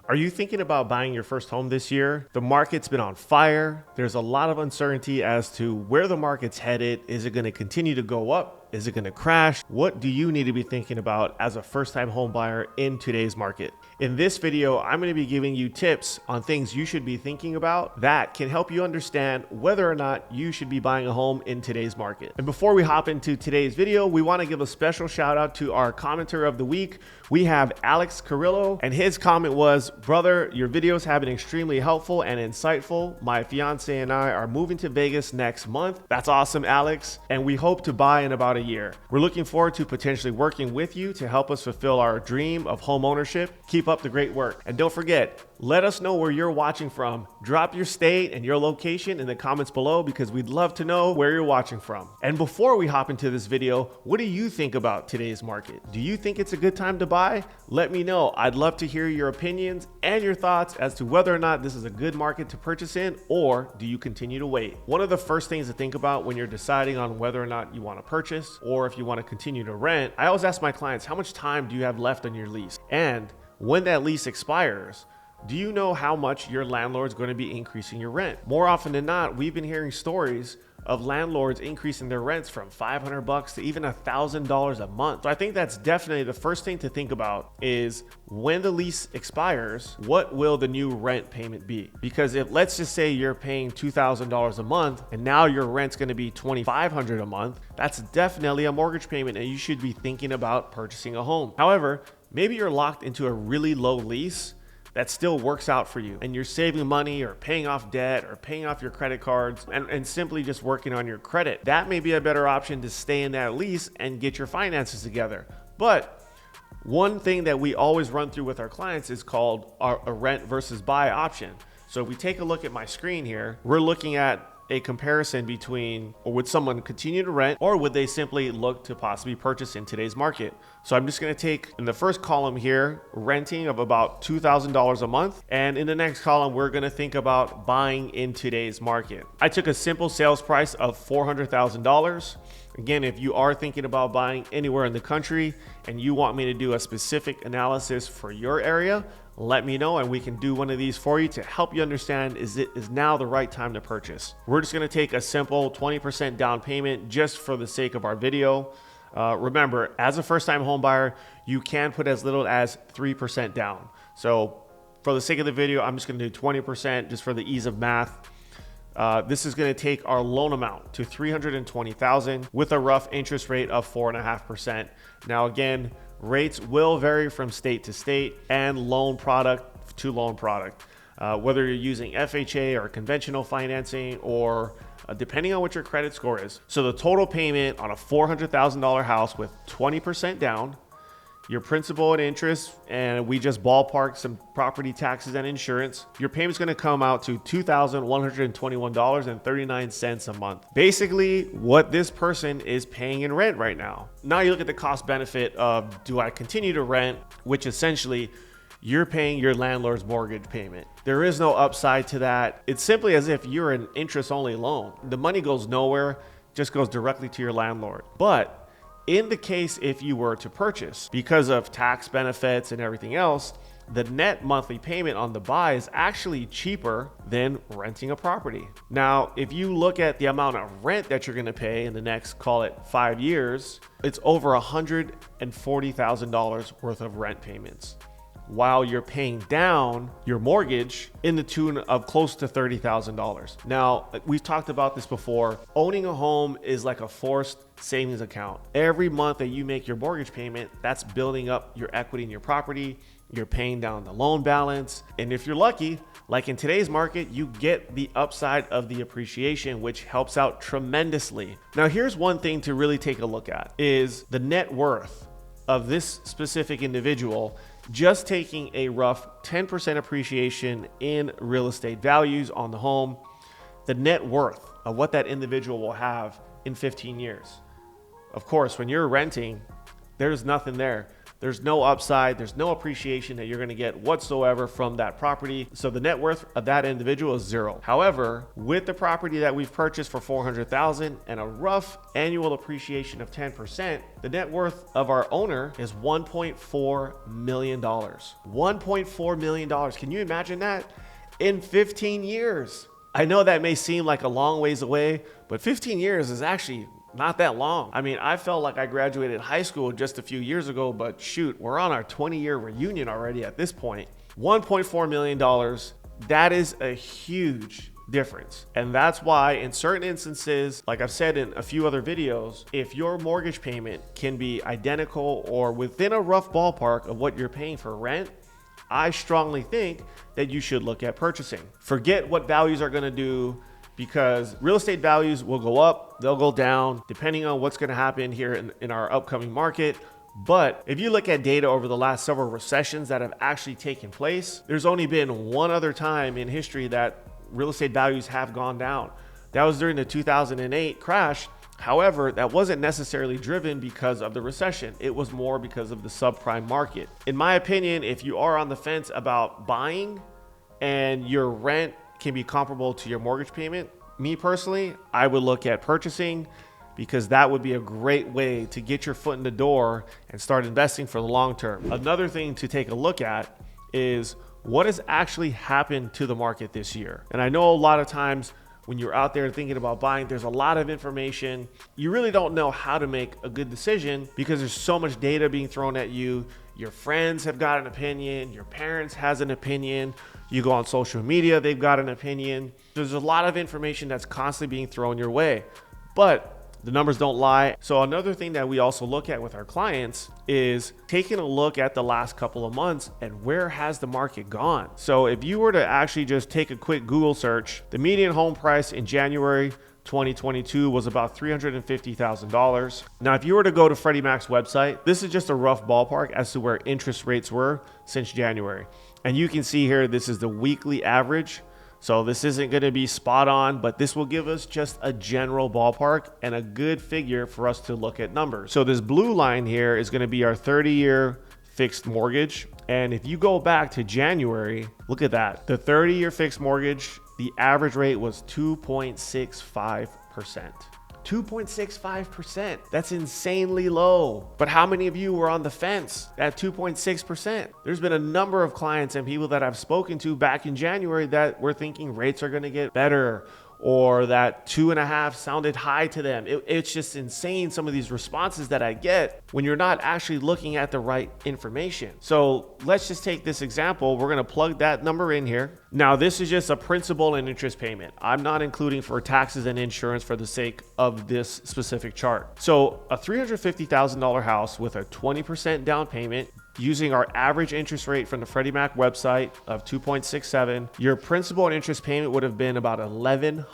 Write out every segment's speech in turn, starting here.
Are you thinking about buying your first home this year? The market's been on fire. There's a lot of uncertainty as to where the market's headed. Is it going to continue to go up? Is it going to crash? What do you need to be thinking about as a first-time home buyer in today's market? In this video, I'm going to be giving you tips on things you should be thinking about that can help you understand whether or not you should be buying a home in today's market. And before we hop into today's video, we want to give a special shout out to our commenter of the week. We have Alex Carrillo, and his comment was, "Brother, your videos have been extremely helpful and insightful. My fiance and I are moving to Vegas next month." That's awesome, Alex. And we hope to buy in about a year. We're looking forward to potentially working with you to help us fulfill our dream of home ownership. Keep up the great work. And don't forget, let us know where you're watching from. Drop your state and your location in the comments below because we'd love to know where you're watching from. And before we hop into this video, what do you think about today's market? Do you think it's a good time to buy? Let me know. I'd love to hear your opinions and your thoughts as to whether or not this is a good market to purchase in, or do you continue to wait? One of the first things to think about when you're deciding on whether or not you want to purchase or if you want to continue to rent, I always ask my clients, how much time do you have left on your lease? And when that lease expires, do you know how much your landlord's going to be increasing your rent? More often than not, we've been hearing stories of landlords increasing their rents from $500 to even $1,000 a month. So I think that's definitely the first thing to think about is when the lease expires, what will the new rent payment be? Because if, let's just say you're paying $2,000 a month and now your rent's going to be $2,500 a month, that's definitely a mortgage payment and you should be thinking about purchasing a home. However, maybe you're locked into a really low lease that still works out for you and you're saving money or paying off debt or paying off your credit cards and simply just working on your credit. That may be a better option to stay in that lease and get your finances together. But one thing that we always run through with our clients is called a rent versus buy option. So if we take a look at my screen here, we're looking at a comparison between, or would someone continue to rent or would they simply look to possibly purchase in today's market? So I'm just going to take in the first column here, renting of about $2,000 a month. And in the next column, we're going to think about buying in today's market. I took a simple sales price of $400,000. Again, if you are thinking about buying anywhere in the country and you want me to do a specific analysis for your area, let me know and we can do one of these for you to help you understand is now the right time to purchase. We're just going to take a simple 20% down payment just for the sake of our video. Remember, as a first-time home buyer, you can put as little as 3% down. So for the sake of the video, I'm just going to do 20% just for the ease of math. This is going to take our loan amount to $320,000 with a rough interest rate of 4.5%. Now, again, rates will vary from state to state and loan product to loan product, whether you're using FHA or conventional financing or depending on what your credit score is. So the total payment on a $400,000 house with 20% down, your principal and interest, and we just ballparked some property taxes and insurance, your payment's going to come out to $2,121.39 a month. Basically, what this person is paying in rent right now. Now you look at the cost benefit of, do I continue to rent? Which essentially, you're paying your landlord's mortgage payment. There is no upside to that. It's simply as if you're an interest-only loan. The money goes nowhere, just goes directly to your landlord. But in the case if you were to purchase, because of tax benefits and everything else, the net monthly payment on the buy is actually cheaper than renting a property. Now, if you look at the amount of rent that you're going to pay in the next, call it 5 years, it's over $140,000 worth of rent payments, while you're paying down your mortgage in the tune of close to $30,000. Now, we've talked about this before. Owning a home is like a forced savings account. Every month that you make your mortgage payment, that's building up your equity in your property. You're paying down the loan balance. And if you're lucky, like in today's market, you get the upside of the appreciation, which helps out tremendously. Now, here's one thing to really take a look at is the net worth of this specific individual. Just taking a rough 10% appreciation in real estate values on the home, the net worth of what that individual will have in 15 years. Of course, when you're renting, there's nothing there. There's no upside, there's no appreciation that you're going to get whatsoever from that property. So the net worth of that individual is zero. However, with the property that we've purchased for $400,000 and a rough annual appreciation of 10%, the net worth of our owner is $1.4 million. $1.4 million. Can you imagine that? In 15 years. I know that may seem like a long ways away, but 15 years is actually not that long. I mean, I felt like I graduated high school just a few years ago, but shoot, we're on our 20-year reunion already at this point. $1.4 million, that is a huge difference. And that's why in certain instances, like I've said in a few other videos, if your mortgage payment can be identical or within a rough ballpark of what you're paying for rent, I strongly think that you should look at purchasing. Forget what values are going to do, because real estate values will go up, they'll go down, depending on what's going to happen here in our upcoming market. But if you look at data over the last several recessions that have actually taken place, there's only been one other time in history that real estate values have gone down. That was during the 2008 crash. However, that wasn't necessarily driven because of the recession. It was more because of the subprime market. In my opinion, if you are on the fence about buying and your rent can be comparable to your mortgage payment, me personally, I would look at purchasing, because that would be a great way to get your foot in the door and start investing for the long term. Another thing to take a look at is what has actually happened to the market this year. And I know a lot of times when you're out there thinking about buying, there's a lot of information. You really don't know how to make a good decision because there's so much data being thrown at you. Your friends have got an opinion, your parents has an opinion, you go on social media, they've got an opinion. There's a lot of information that's constantly being thrown your way, but the numbers don't lie. So another thing that we also look at with our clients is taking a look at the last couple of months and where has the market gone. So if you were to actually just take a quick Google search, the median home price in January 2022 was about $350,000. Now, if you were to go to Freddie Mac's website, this is just a rough ballpark as to where interest rates were since January. And you can see here, this is the weekly average. So this isn't going to be spot on, but this will give us just a general ballpark and a good figure for us to look at numbers. So this blue line here is going to be our 30-year fixed mortgage. And if you go back to January, look at that. The 30-year fixed mortgage, the average rate was 2.65%. 2.65%. That's insanely low. But how many of you were on the fence at 2.6%? There's been a number of clients and people that I've spoken to back in January that were thinking rates are going to get better, or that 2.5 sounded high to them. It's just insane, some of these responses that I get when you're not actually looking at the right information. So let's just take this example. We're going to plug that number in here. Now, this is just a principal and interest payment. I'm not including for taxes and insurance for the sake of this specific chart. So a $350,000 house with a 20% down payment, using our average interest rate from the Freddie Mac website of 2.67, your principal and interest payment would have been about $1,100.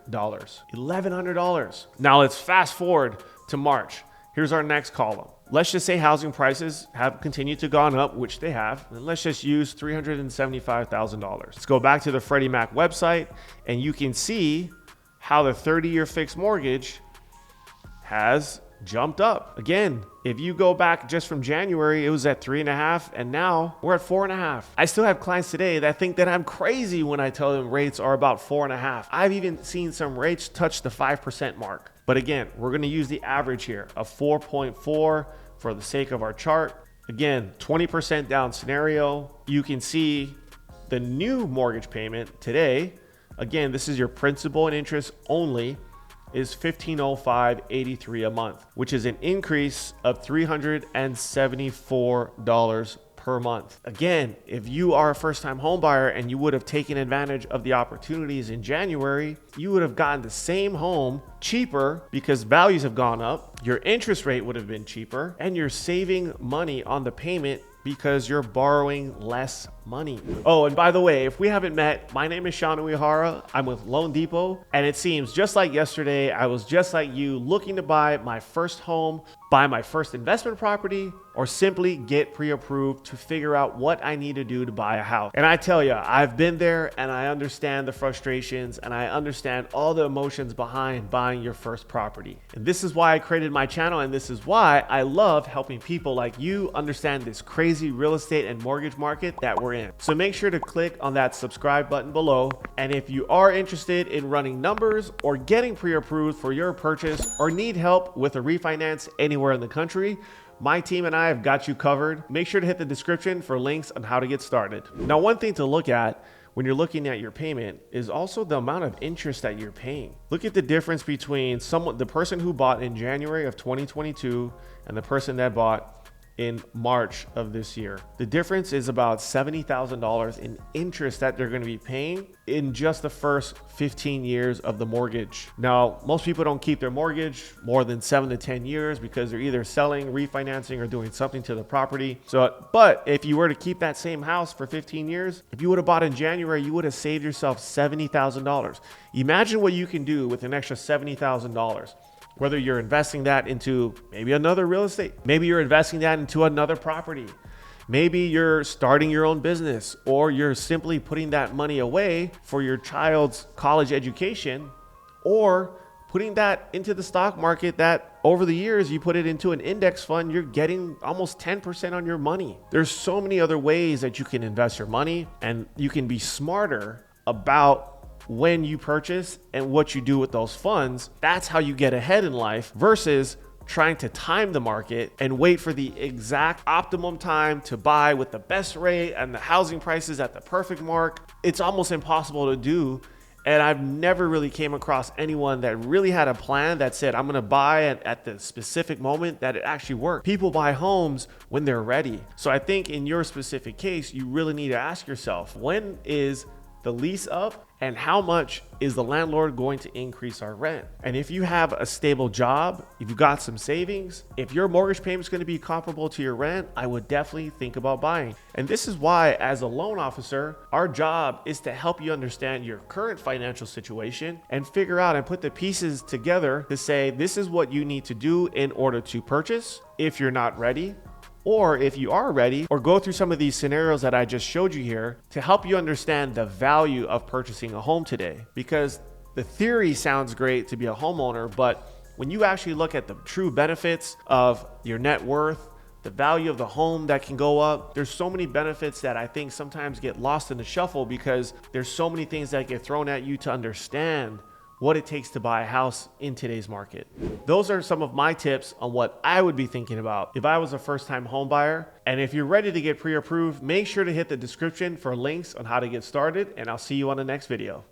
$1,100. Now let's fast forward to March. Here's our next column. Let's just say housing prices have continued to gone up, which they have, and let's just use $375,000. Let's go back to the Freddie Mac website, and you can see how the 30-year fixed mortgage has jumped up. Again, if you go back just from January, it was at 3.5, and now we're at 4.5. I still have clients today that think that I'm crazy when I tell them rates are about 4.5. I've even seen some rates touch the 5% mark. But again, we're going to use the average here of 4.4 for the sake of our chart. Again, 20% down scenario. You can see the new mortgage payment today. Again, this is your principal and interest only, is $1,505.83 a month, which is an increase of $374 per month. Again, if you are a first-time home buyer and you would have taken advantage of the opportunities in January, you would have gotten the same home cheaper because values have gone up, your interest rate would have been cheaper, and you're saving money on the payment because you're borrowing less money. Oh, and by the way, if we haven't met, my name is seanu Uyehara. I'm with Loan Depot, and it seems just like yesterday, I was just like you, looking to buy my first home, buy my first investment property, or simply get pre-approved to figure out what I need to do to buy a house. And I tell you, I've been there and I understand the frustrations and I understand all the emotions behind buying your first property. And this is why I created my channel, and this is why I love helping people like you understand this crazy real estate and mortgage market that we're in. So make sure to click on that subscribe button below. And if you are interested in running numbers or getting pre-approved for your purchase or need help with a refinance anywhere in the country, my team and I have got you covered. Make sure to hit the description for links on how to get started. Now, one thing to look at when you're looking at your payment is also the amount of interest that you're paying. Look at the difference between the person who bought in January of 2022 and the person that bought in March of this year. The difference is about $70,000 in interest that they're going to be paying in just the first 15 years of the mortgage. Now, most people don't keep their mortgage more than 7 to 10 years because they're either selling, refinancing, or doing something to the property. But if you were to keep that same house for 15 years, if you would have bought in January, you would have saved yourself $70,000. Imagine what you can do with an extra $70,000. Whether you're investing that into maybe another real estate, maybe you're investing that into another property, maybe you're starting your own business, or you're simply putting that money away for your child's college education, or putting that into the stock market that over the years you put it into an index fund, you're getting almost 10% on your money. There's so many other ways that you can invest your money, and you can be smarter about when you purchase and what you do with those funds. That's how you get ahead in life versus trying to time the market and wait for the exact optimum time to buy with the best rate and the housing prices at the perfect mark. It's almost impossible to do. And I've never really came across anyone that really had a plan that said, I'm going to buy at the specific moment that it actually worked. People buy homes when they're ready. So I think in your specific case, you really need to ask yourself, when is the lease up, and how much is the landlord going to increase our rent? And if you have a stable job, if you've got some savings, if your mortgage payment is going to be comparable to your rent, I would definitely think about buying. And this is why, as a loan officer, our job is to help you understand your current financial situation and figure out and put the pieces together to say, this is what you need to do in order to purchase if you're not ready, or if you are ready, or go through some of these scenarios that I just showed you here to help you understand the value of purchasing a home today. Because the theory sounds great to be a homeowner, but when you actually look at the true benefits of your net worth, the value of the home that can go up, there's so many benefits that I think sometimes get lost in the shuffle because there's so many things that get thrown at you to understand what it takes to buy a house in today's market. Those are some of my tips on what I would be thinking about if I was a first-time home buyer. And if you're ready to get pre-approved, make sure to hit the description for links on how to get started, and I'll see you on the next video.